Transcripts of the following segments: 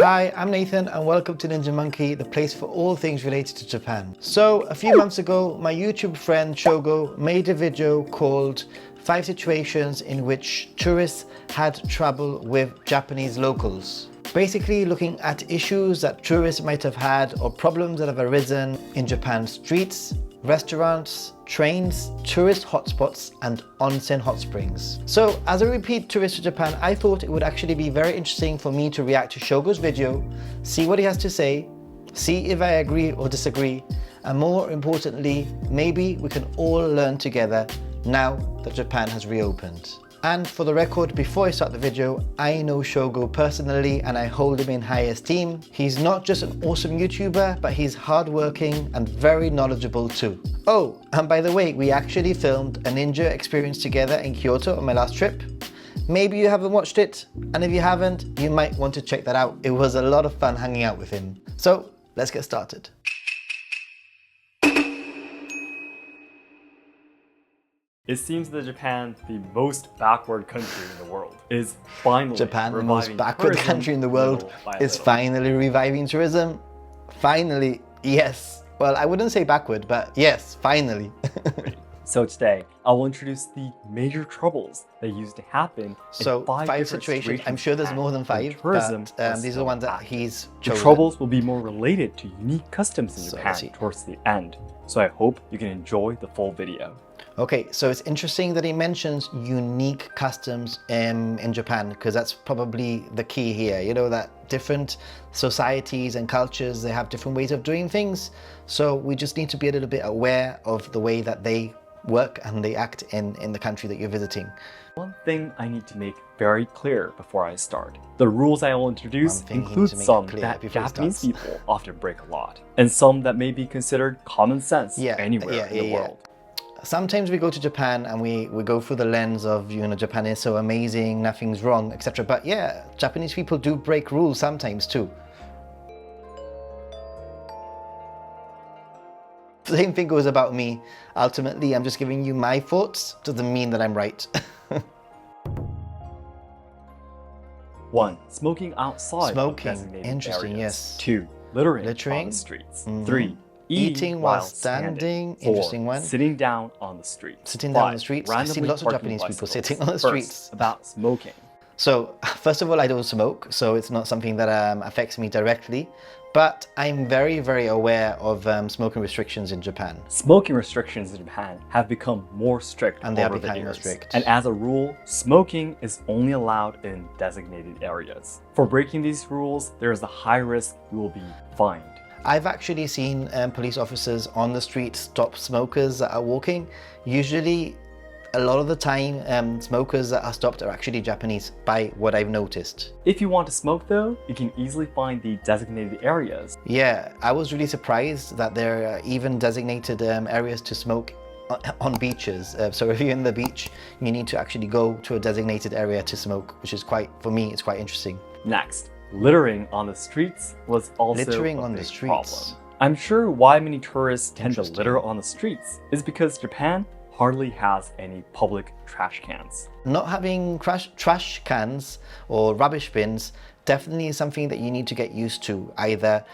Hi, I'm Nathan and welcome to Ninja Monkey, the place for all things related to Japan. So a few months ago, my YouTube friend Shogo made a video called 5 situations in which tourists had trouble with Japanese locals. Basically looking at issues that tourists might have had or problems that have arisen in Japan's streets, restaurants, trains, tourist hotspots and onsen hot springs. So as a repeat tourist to Japan, I thought it would actually be very interesting for me to react to Shogo's video, see what he has to say, see if I agree or disagree, and more importantly, maybe we can all learn together now that Japan has reopened. And for the record, before I start the video, I know Shogo personally and I hold him in high esteem. He's not just an awesome YouTuber, but he's hardworking and very knowledgeable too. Oh, and by the way, we actually filmed a ninja experience together in Kyoto on my last trip. Maybe you haven't watched it, and if you haven't, you might want to check that out. It was a lot of fun hanging out with him. So let's get started. It seems that Japan, the most backward country in the world, is finally Japan, the reviving most backward tourism country in the world, little by is little. finally reviving tourism. Finally, yes. Well, I wouldn't say backward, but yes, finally. So today, I will introduce the major troubles that used to happen So in five different situations. I'm sure there's more than when 5, tourism but was these are still the ones that active. he's The chosen. troubles will be more related to unique customs in So, Japan let's see. towards the end. So I hope you can enjoy the full video. Okay, so it's interesting that he mentions unique customs in Japan, because that's probably the key here. You know, that different societies and cultures, they have different ways of doing things. So we just need to be a little bit aware of the way that they work and they act in the country that you're visiting. One thing I need to make very clear before I start. The rules I will introduce One thing you need include to make some clear that before he Japanese starts. people often break a lot, and some that may be considered common sense anywhere in the world. Sometimes we go to Japan and we go through the lens of, you know, Japan is so amazing, nothing's wrong, etc. But yeah, Japanese people do break rules sometimes too. Same thing goes about me. Ultimately, I'm just giving you my thoughts. Doesn't mean that I'm right. 1. Smoking outside Smoking. of designated Interesting, areas. yes. 2. Littering on Littering. the streets. Mhm. 3. Eating while standing. 4. Interesting one. Sitting down on the streets. Sitting down on the 5. streets. I've seen Randomly lots of parking Japanese people bicycles. sitting on the First, streets. about smoking. So, first of all, I don't smoke, so it's not something that affects me directly. But I'm very, very aware of smoking restrictions in Japan. Smoking restrictions in Japan have become more strict And they are over the becoming more years. strict. And as a rule, smoking is only allowed in designated areas. For breaking these rules, there is a high risk you will be fined. I've actually seen police officers on the street stop smokers that are walking. Usually, a lot of the time, smokers that are stopped are actually Japanese, by what I've noticed. If you want to smoke though, you can easily find the designated areas. Yeah, I was really surprised that there are even designated areas to smoke on beaches. So if you're in the beach, you need to actually go to a designated area to smoke, which is quite, for me, it's quite interesting. Next, littering on the streets was also Littering a on the big streets. problem. I'm sure why many tourists tend to Interesting. litter on the streets is because Japan hardly has any public trash cans. Not having trash cans or rubbish bins definitely is something that you need to get used to, either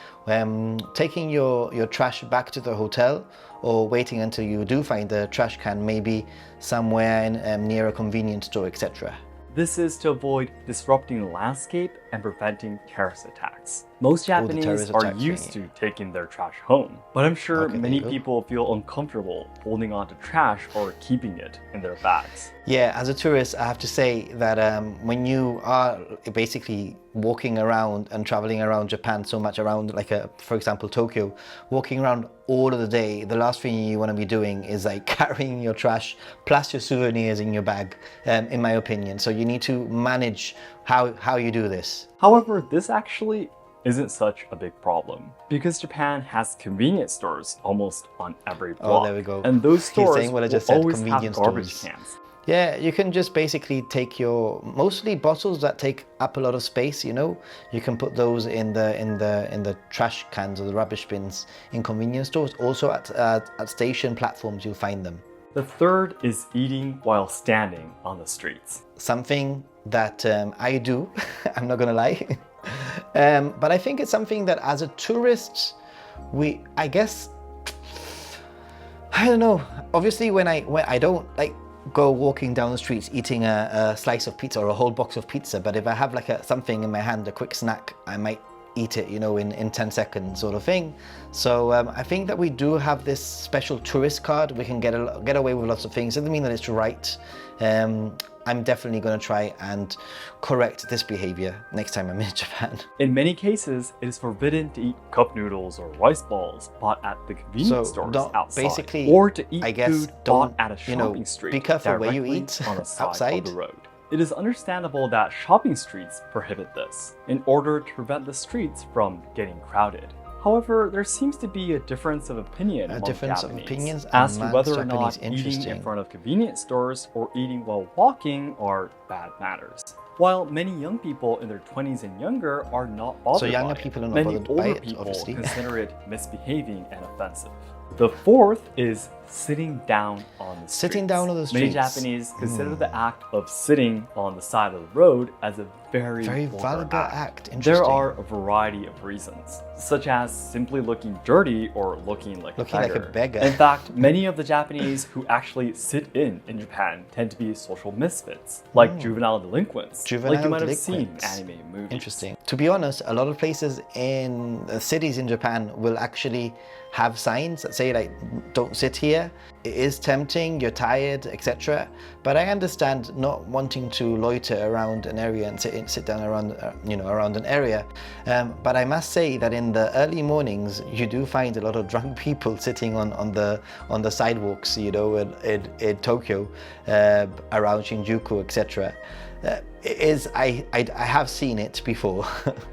taking your trash back to the hotel or waiting until you do find the trash can, maybe somewhere near a convenience store, etc. This is to avoid disrupting the landscape and preventing terrorist attacks. Most Japanese terrorist are attacks, used to taking their trash home, but I'm sure Okay, there many you go. people feel uncomfortable holding on to trash or keeping it in their bags. Yeah, as a tourist, I have to say that when you are basically walking around and traveling around Japan so much, around like for example, Tokyo, walking around all of the day, the last thing you want to be doing is like carrying your trash plus your souvenirs in your bag, in my opinion. So you need to manage how you do this. However, this actually isn't such a big problem because Japan has convenience stores almost on every block. Oh, there we go. And those He's stores saying what I just will said, always have convenience garbage stores. cans. Yeah, you can just basically take your mostly bottles that take up a lot of space. You know, you can put those in the trash cans or the rubbish bins in convenience stores. Also at station platforms, you'll find them. The third is eating while standing on the streets. Something that I do. I'm not gonna lie. But I think it's something that as a tourist, I guess, I don't know. Obviously, when I don't like go walking down the streets eating a slice of pizza or a whole box of pizza, but if I have like something in my hand, a quick snack, I might eat it, you know, in 10 seconds sort of thing. So I think that we do have this special tourist card. We can get away with lots of things. Doesn't mean that it's right. I'm definitely going to try and correct this behavior next time I'm in Japan. In many cases, it is forbidden to eat cup noodles or rice balls bought at the convenience stores outside, basically, or to eat I guess, food bought at a shopping street be careful where you directly eat on the side outside. of the road. It is understandable that shopping streets prohibit this in order to prevent the streets from getting crowded. However, there seems to be a difference of opinion among Japanese as to whether or not eating in front of convenience stores or eating while walking are bad manners. While many young people in their 20s and younger are not bothered by it, many older people consider it misbehaving and offensive. The fourth is sitting down on the streets. Sitting down on the streets. Many Japanese consider the act of sitting on the side of the road as a very vulgar act. There are a variety of reasons, such as simply looking dirty or looking like a beggar. In fact, many of the Japanese who actually sit in Japan tend to be social misfits, like juvenile delinquents, like you might have seen in anime movies. Interesting. To be honest, a lot of places in cities in Japan will actually have signs that say like, don't sit here. It is tempting, you're tired, etc. But I understand not wanting to loiter around an area and sit down around, around an area. But I must say that in the early mornings, you do find a lot of drunk people sitting on the sidewalks, you know, in Tokyo, around Shinjuku, etc. I have seen it before.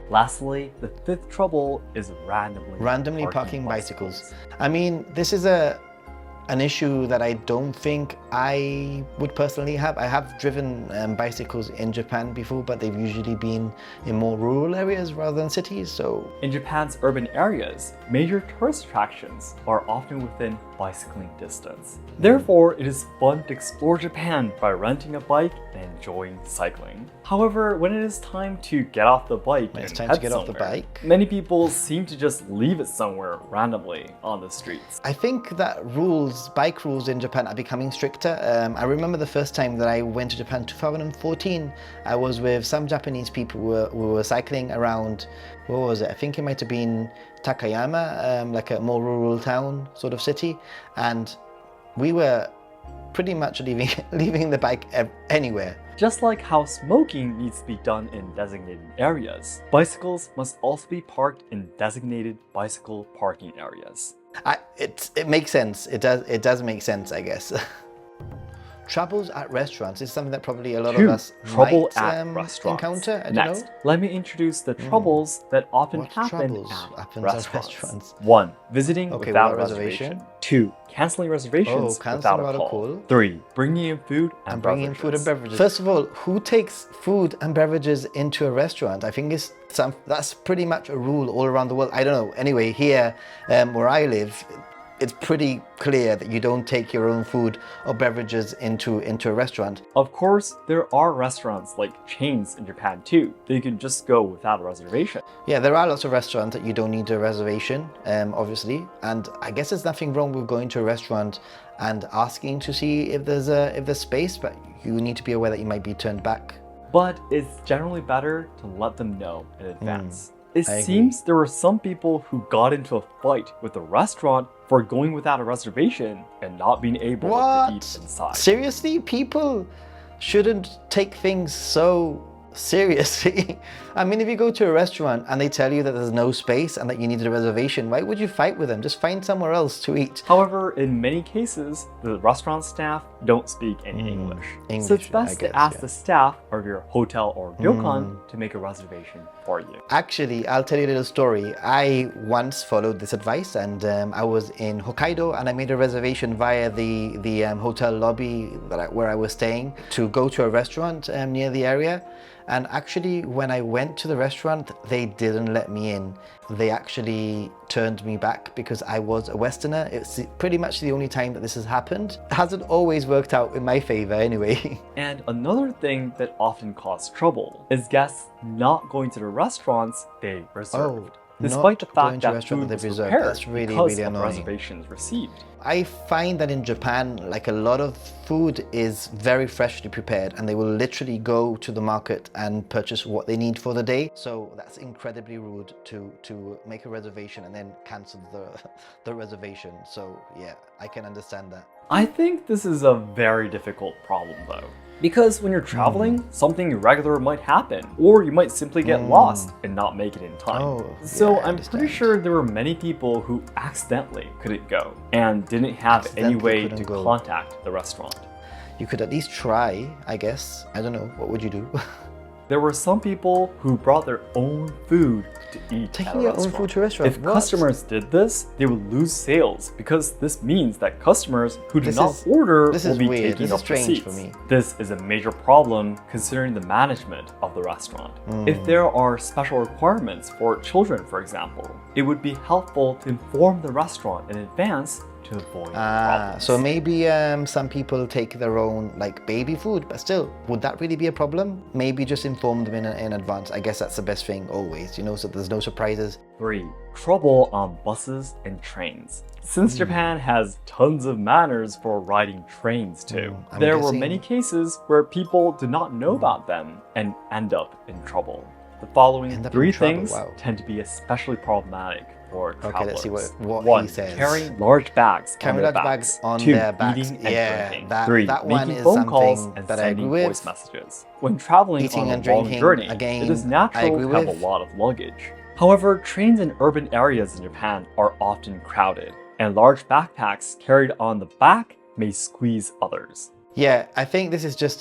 Lastly, the fifth trouble is randomly parking bicycles. I mean, this is an issue that I don't think I would personally have. I have driven bicycles in Japan before, but they've usually been in more rural areas rather than cities, so... In Japan's urban areas, major tourist attractions are often within bicycling distance. Therefore, it is fun to explore Japan by renting a bike and enjoying cycling. However, when it is time to get off the bike many people seem to just leave it somewhere randomly on the streets. I think that bike rules in Japan are becoming stricter. I remember the first time that I went to Japan, 2014, I was with some Japanese people who were cycling around, what was it? I think it might have been Takayama, like a more rural town sort of city, and we were pretty much leaving the bike anywhere. Just like how smoking needs to be done in designated areas, bicycles must also be parked in designated bicycle parking areas. It makes sense. It does make sense, I guess. Troubles at restaurants is something that probably a lot of us might encounter. Next, let me introduce the troubles that often happen at restaurants. 1. Visiting without a reservation. 2. Canceling reservations without a call. 3. Bringing in food and beverages. First of all, who takes food and beverages into a restaurant? I think that's pretty much a rule all around the world. I don't know. Anyway, here where I live, it's pretty clear that you don't take your own food or beverages into a restaurant. Of course, there are restaurants like chains in Japan too, that you can just go without a reservation. Yeah, there are lots of restaurants that you don't need a reservation, obviously. And I guess there's nothing wrong with going to a restaurant and asking to see if there's space, but you need to be aware that you might be turned back. But it's generally better to let them know in advance. It seems there were some people who got into a fight with the restaurant for going without a reservation and not being able to eat inside. Seriously? People shouldn't take things so seriously. I mean, if you go to a restaurant and they tell you that there's no space and that you needed a reservation, why would you fight with them? Just find somewhere else to eat. However, in many cases, the restaurant staff don't speak any English. So it's best to ask the staff of your hotel or ryokan to make a reservation for you. Actually, I'll tell you a little story. I once followed this advice, and I was in Hokkaido and I made a reservation via the hotel lobby where I was staying to go to a restaurant near the area. And actually, when I went to the restaurant, they didn't let me in. They actually turned me back because I was a Westerner. It's pretty much the only time that this has happened. It hasn't always worked out in my favor anyway. And another thing that often causes trouble is guests not going to the restaurants they reserved. Despite the fact that food was prepared that's really, because really of annoying. reservations received. I find that in Japan, like a lot of food is very freshly prepared and they will literally go to the market and purchase what they need for the day. So that's incredibly rude to make a reservation and then cancel the reservation. So yeah, I can understand that. I think this is a very difficult problem though. Because when you're traveling, something irregular might happen, or you might simply get lost and not make it in time. So I'm pretty sure there were many people who accidentally couldn't go and didn't have any way to contact the restaurant. You could at least try, I guess. I don't know, what would you do? There were some people who brought their own food to eat Taking your own food to a restaurant? If customers did this, they would lose sales because this means that customers who do not order will be taking up the seats. For me. This is a major problem considering the management of the restaurant. If there are special requirements for children, for example, it would be helpful to inform the restaurant in advance to avoid problems. So maybe some people take their own like baby food, but still, would that really be a problem? Maybe just inform them in advance. I guess that's the best thing always, you know, so there's no surprises. 3. Trouble on buses and trains. Since Japan has tons of manners for riding trains too, there were many cases where people did not know about them and end up in trouble. The following 3 things tend to be especially problematic for travelers. Okay, let's see what 1. he says. Carrying large bags on their backs. 2. Their backs. Eating and drinking. That 3. one Making is phone calls something and that I sending agree voice messages. When traveling on a long journey, it is natural to have a lot of luggage. However, trains in urban areas in Japan are often crowded, and large backpacks carried on the back may squeeze others. Yeah, I think this is just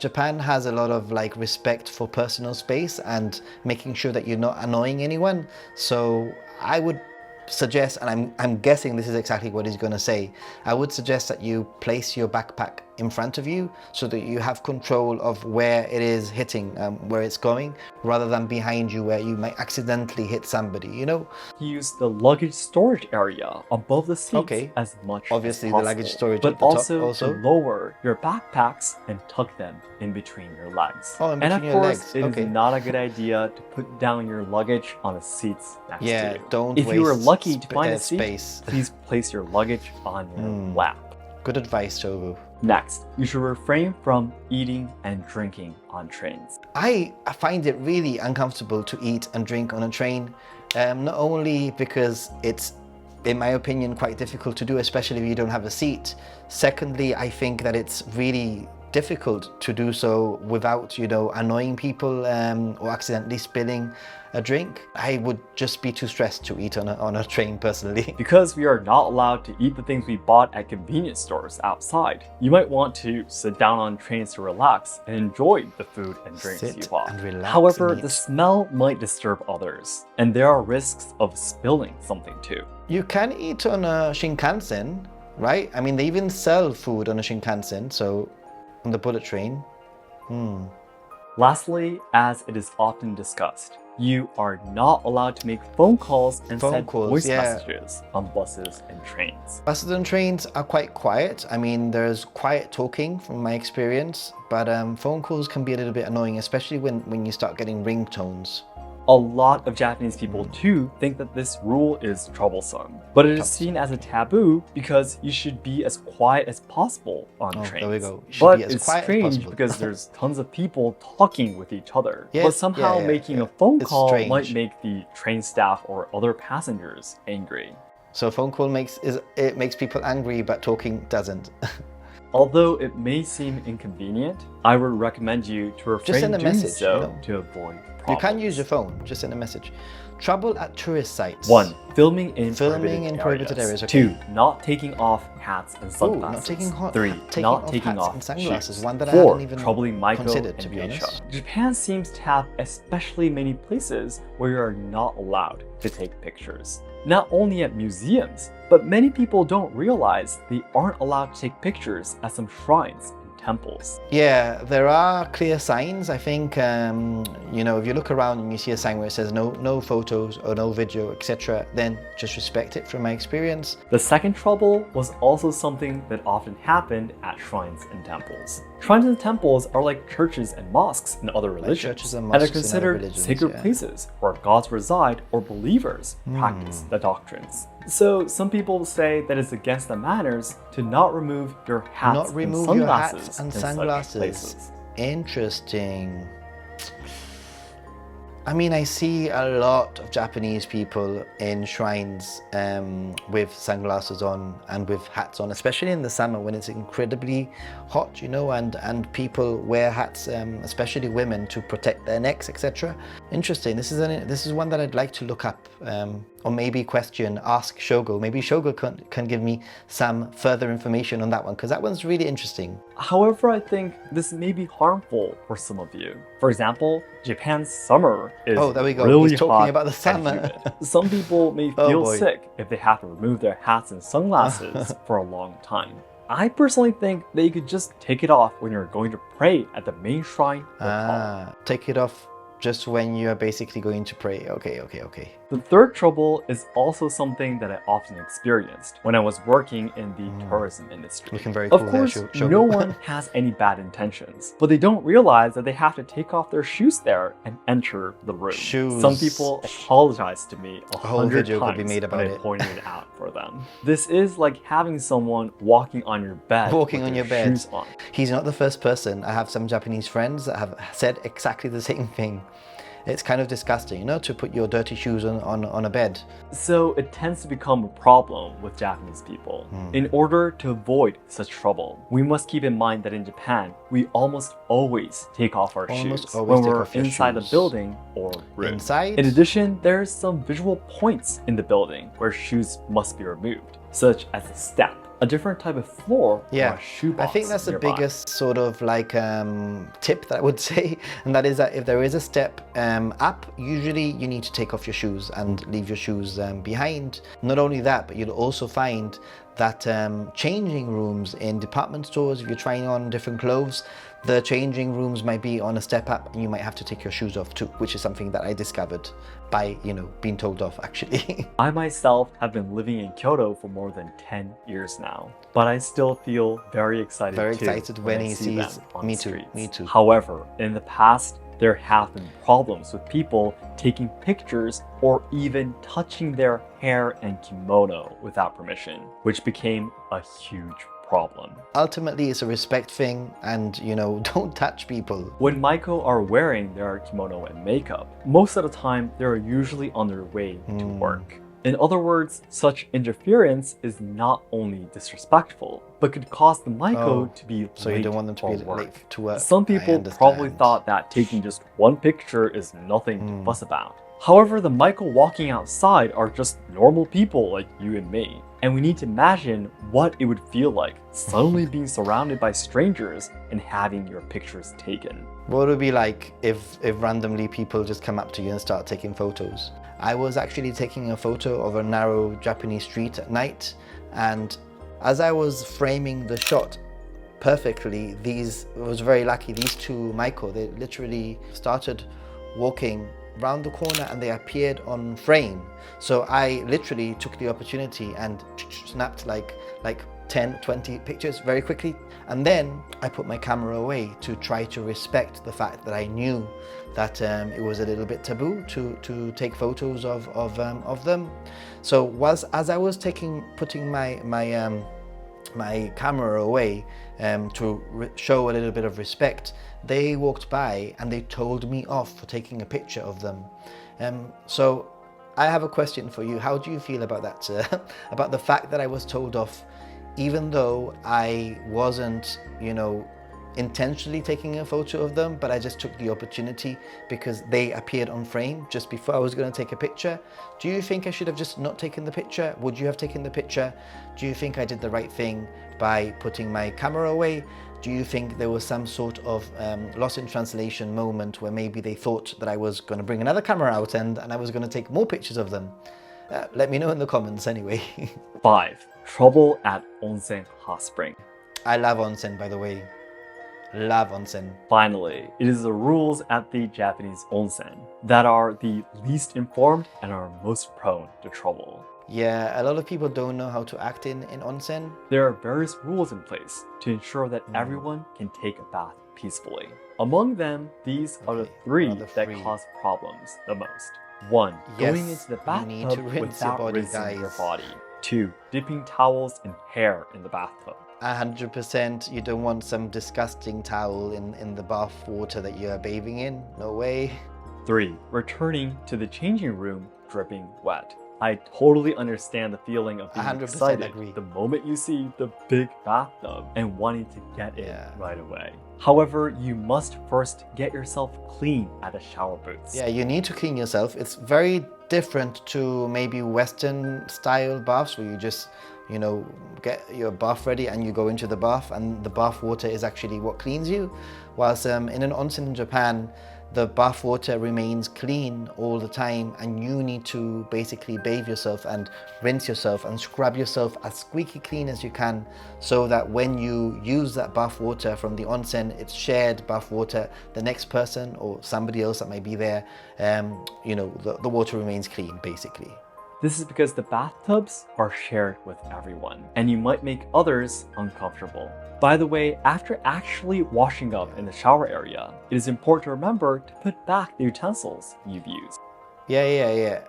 Japan has a lot of like respect for personal space and making sure that you're not annoying anyone. So I would suggest, and I'm guessing this is exactly what he's going to say, I would suggest that you place your backpack in front of you so that you have control of where it is hitting, where it's going, rather than behind you where you might accidentally hit somebody, you know? Use the luggage storage area above the seats as much as possible. The luggage storage but at the also top, to lower your backpacks and tuck them in between your legs. In and between of your course, legs. it is not a good idea to put down your luggage on the seats next to you. Don't If you were waste lucky to find a seat, space. please place your luggage on your lap. Good advice, Shogo. Next, you should refrain from eating and drinking on trains. I find it really uncomfortable to eat and drink on a train, not only because it's, in my opinion, quite difficult to do, especially if you don't have a seat. Secondly, I think that it's really difficult to do so without, you know, annoying people or accidentally spilling a drink. I would just be too stressed to eat on a train personally. Because we are not allowed to eat the things we bought at convenience stores outside, you might want to sit down on trains to relax and enjoy the food and drinks you bought. However, the smell might disturb others, and there are risks of spilling something too. You can eat on a Shinkansen, right? I mean, they even sell food on a Shinkansen, so on the bullet train. Lastly, as it is often discussed, you are not allowed to make phone calls and send voice messages on buses and trains. Buses and trains are quite quiet. I mean, there's quiet talking from my experience, but phone calls can be a little bit annoying, especially when you start getting ringtones. A lot of Japanese people too think that this rule is troublesome, but it is seen as a taboo because you should be as quiet as possible on trains. There we go. But it's strange because there's tons of people talking with each other. But somehow making a phone call might make the train staff or other passengers angry. So a phone call makes people angry, but talking doesn't. Although it may seem inconvenient, I would recommend you to refrain from doing so, you know, to avoid problems. You can use your phone, just send a message. Trouble at tourist sites. 1. Filming in prohibited areas. Okay. 2. Not taking off hats and sunglasses. Not taking 3. Not taking off sunglasses. shoes. One that 4. I hadn't even troubling Maiko considered, and to be geisha. honest. Japan seems to have especially many places where you are not allowed to take pictures. Not only at museums, but many people don't realize they aren't allowed to take pictures at some shrines and temples. Yeah, there are clear signs. I think, you know, if you look around and you see a sign where it says no photos or no video, etc., then just respect it from my experience. The second trouble was also something that often happened at shrines and temples. Shrines and temples are like churches and mosques in other religions, churches and they're mosques in other considered religions, sacred yeah. places where gods reside or believers practice the doctrines. So some people say that it's against the manners to not remove your hats Not remove and your sunglasses hats and in such sunglasses. places. Interesting. I mean, I see a lot of Japanese people in shrines with sunglasses on and with hats on, especially in the summer when it's incredibly hot, you know, and people wear hats, especially women, to protect their necks, etc. Interesting. This is one that I'd like to look up, or maybe question, ask Shogo. Maybe Shogo can give me some further information on that one, because that one's really interesting. However, I think this may be harmful for some of you. For example, Japan's summer is there we go. really He's talking hot about the and summer. humid. Some people may Oh, feel boy. sick if they have to remove their hats and sunglasses for a long time. I personally think that you could just take it off when you're going to pray at the main shrine or hall. Take it off just when you are basically going to pray. Okay. The third trouble is also something that I often experienced when I was working in the tourism industry. Looking very cool Of course, there, Shogo. no one has any bad intentions, but they don't realize that they have to take off their shoes there and enter the room. Shoes. Some people apologize to me a whole 100 video times could be made about when I it. pointed it out for them. This is like having someone walking on your bed Walking with on their your bed. shoes on. He's not the first person. I have some Japanese friends that have said exactly the same thing. It's kind of disgusting, you know, to put your dirty shoes on a bed. So it tends to become a problem with Japanese people. In order to avoid such trouble, we must keep in mind that in Japan, we almost always take off our shoes when we're inside a building or room. Inside? In addition, there's some visual points in the building where shoes must be removed, such as a step, a different type of floor, or a shoebox I think that's nearby. the biggest sort of like tip that I would say, and that is that if there is a step up, usually you need to take off your shoes and leave your shoes behind. Not only that, but you'll also find that changing rooms in department stores, if you're trying on different clothes, the changing rooms might be on a step up and you might have to take your shoes off too, which is something that I discovered by, you know, being told off actually. I myself have been living in Kyoto for more than 10 years now, but I still feel very excited when I he see sees them on me the too, streets. me too. However, in the past, there have been problems with people taking pictures or even touching their hair and kimono without permission, which became a huge problem. Ultimately, it's a respect thing, and you know, don't touch people. When Maiko are wearing their kimono and makeup, most of the time they're usually on their way to work. In other words, such interference is not only disrespectful, but could cause the Maiko to be So late you don't want them to be for work. late to work. Some people probably thought that taking just one picture is nothing to fuss about. However, the Maiko walking outside are just normal people like you and me. And we need to imagine what it would feel like suddenly being surrounded by strangers and having your pictures taken. What would it be like if randomly people just come up to you and start taking photos? I was actually taking a photo of a narrow Japanese street at night, and as I was framing the shot perfectly, I was very lucky, these two Maiko, they literally started walking round the corner and they appeared on frame. So I literally took the opportunity and snapped like 10, 20 pictures very quickly. And then I put my camera away to try to respect the fact that I knew that it was a little bit taboo to take photos of them. So as I was putting my camera away to show a little bit of respect, they walked by and they told me off for taking a picture of them. So I have a question for you. How do you feel about that, sir? About the fact that I was told off, even though I wasn't, you know, intentionally taking a photo of them, but I just took the opportunity because they appeared on frame just before I was going to take a picture. Do you think I should have just not taken the picture? Would you have taken the picture? Do you think I did the right thing by putting my camera away? Do you think there was some sort of lost in translation moment where maybe they thought that I was going to bring another camera out and I was going to take more pictures of them? Let me know in the comments anyway. 5. Trouble at Onsen hot spring. I love onsen, by the way. Love onsen. Finally, it is the rules at the Japanese onsen that are the least informed and are most prone to trouble. Yeah, a lot of people don't know how to act in onsen. There are various rules in place to ensure that everyone can take a bath peacefully. Among them, these are the three that cause problems the most. 1. Going into the bathtub without rinsing your body. 2. Dipping towels and hair in the bathtub. 100%, you don't want some disgusting towel in the bath water that you're bathing in. No way. 3. Returning to the changing room dripping wet. I totally understand the feeling of being excited the moment you see the big bathtub and wanting to get in right away. However, you must first get yourself clean at the shower booths. Yeah, you need to clean yourself. It's very different to maybe Western style baths where you just, you know, get your bath ready and you go into the bath and the bath water is actually what cleans you. Whilst in an onsen in Japan, the bath water remains clean all the time and you need to basically bathe yourself and rinse yourself and scrub yourself as squeaky clean as you can, so that when you use that bath water from the onsen, it's shared bath water. The next person or somebody else that may be there, you know, the water remains clean basically. This is because the bathtubs are shared with everyone and you might make others uncomfortable. By the way, after actually washing up in the shower area, it is important to remember to put back the utensils you've used. Yeah.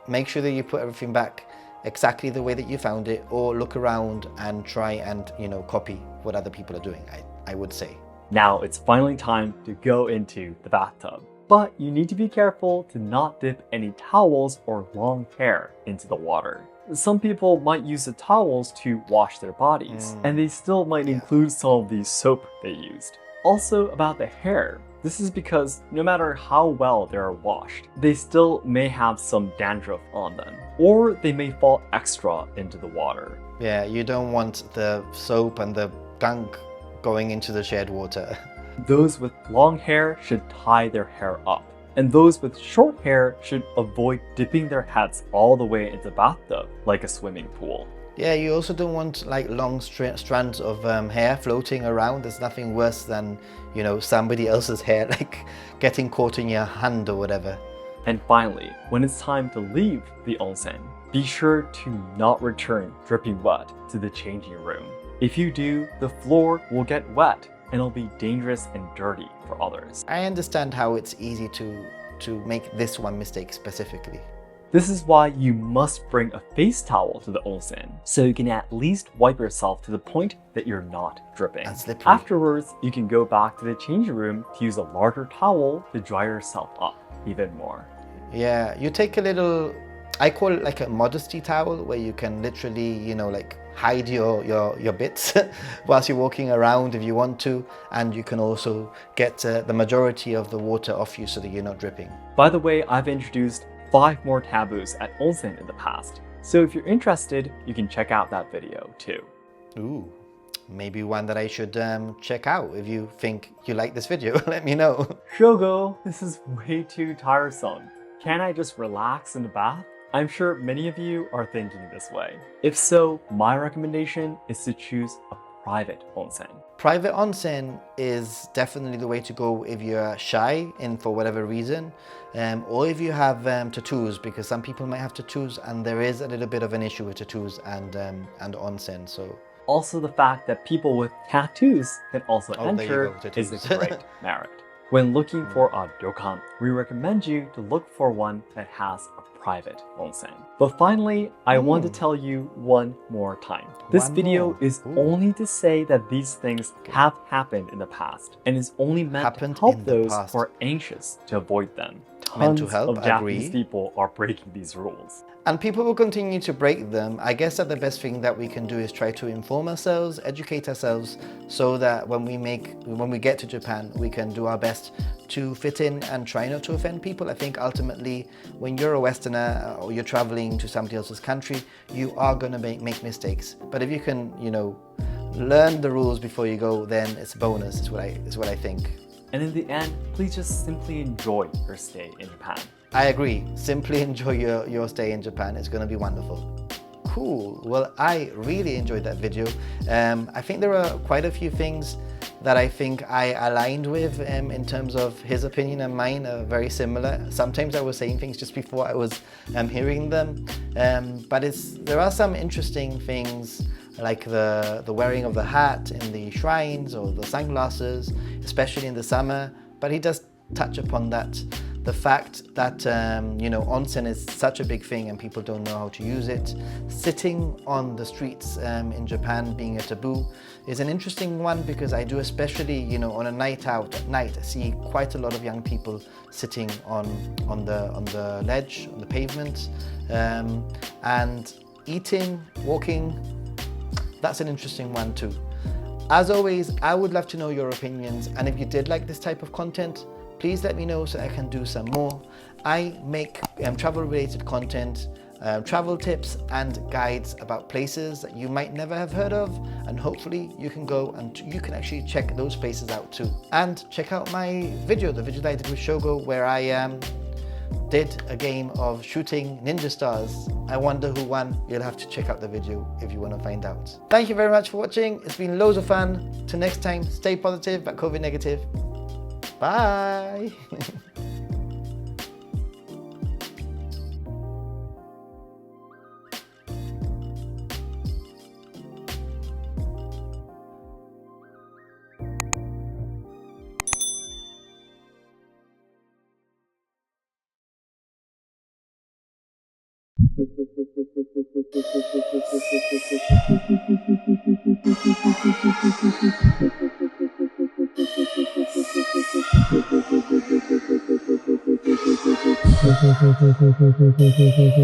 Make sure that you put everything back exactly the way that you found it, or look around and try and, you know, copy what other people are doing, I would say. Now it's finally time to go into the bathtub. But you need to be careful to not dip any towels or long hair into the water. Some people might use the towels to wash their bodies, and they still might include some of the soap they used. Also about the hair, this is because no matter how well they are washed, they still may have some dandruff on them, or they may fall extra into the water. Yeah, you don't want the soap and the gunk going into the shared water. Those with long hair should tie their hair up, and those with short hair should avoid dipping their heads all the way into the bathtub like a swimming pool. Yeah, you also don't want like long strands of hair floating around. There's nothing worse than, you know, somebody else's hair like getting caught in your hand or whatever. And finally, when it's time to leave the onsen, be sure to not return dripping wet to the changing room. If you do, the floor will get wet and it'll be dangerous and dirty for others. I understand how it's easy to make this one mistake specifically. This is why you must bring a face towel to the onsen, so you can at least wipe yourself to the point that you're not dripping. And slippery. Afterwards, you can go back to the changing room to use a larger towel to dry yourself up even more. Yeah, you take a little, I call it like a modesty towel, where you can literally, you know, like hide your bits whilst you're walking around if you want to, and you can also get the majority of the water off you so that you're not dripping. By the way, I've introduced 5 more taboos at onsen in the past, so if you're interested, you can check out that video too. Ooh, maybe one that I should check out. If you think you like this video, let me know. Shogo, this is way too tiresome. Can't I just relax in the bath? I'm sure many of you are thinking this way. If so, my recommendation is to choose a private onsen. Private onsen is definitely the way to go if you're shy and for whatever reason, or if you have tattoos, because some people might have tattoos and there is a little bit of an issue with tattoos and onsen. So also the fact that people with tattoos can also enter is a great merit. When looking for a ryokan, we recommend you to look for one that has a private onsen. But finally, I want to tell you one more time. This video is only to say that these things have happened in the past and is only meant to help those who are anxious to avoid them. Tons of Japanese people are breaking these rules. And people will continue to break them. I guess that the best thing that we can do is try to inform ourselves, educate ourselves, so that when we get to Japan, we can do our best to fit in and try not to offend people. I think ultimately, when you're a Westerner or you're traveling to somebody else's country, you are going to make mistakes. But if you can, you know, learn the rules before you go, then it's a bonus, is what I think. And in the end, please just simply enjoy your stay in Japan. I agree. Simply enjoy your stay in Japan. It's going to be wonderful. Cool. Well, I really enjoyed that video. I think there are quite a few things that I think I aligned with in terms of his opinion and mine are very similar. Sometimes I was saying things just before I was hearing them, but there are some interesting things like the wearing of the hat in the shrines or the sunglasses, especially in the summer. But he does touch upon that. The fact that, onsen is such a big thing and people don't know how to use it. Sitting on the streets in Japan being a taboo is an interesting one, because I do, especially, on a night out at night, I see quite a lot of young people sitting on the ledge, on the pavement, and eating, walking. That's an interesting one too. As always, I would love to know your opinions, and if you did like this type of content, please let me know so I can do some more. I make travel-related content, travel tips and guides about places that you might never have heard of, and hopefully you can go and you can actually check those places out too. And check out my video, the video that I did with Shogo, where I did a game of shooting ninja stars. I wonder who won. You'll have to check out the video if you want to find out. Thank you very much for watching. It's been loads of fun. Till next time, stay positive but COVID negative. Bye.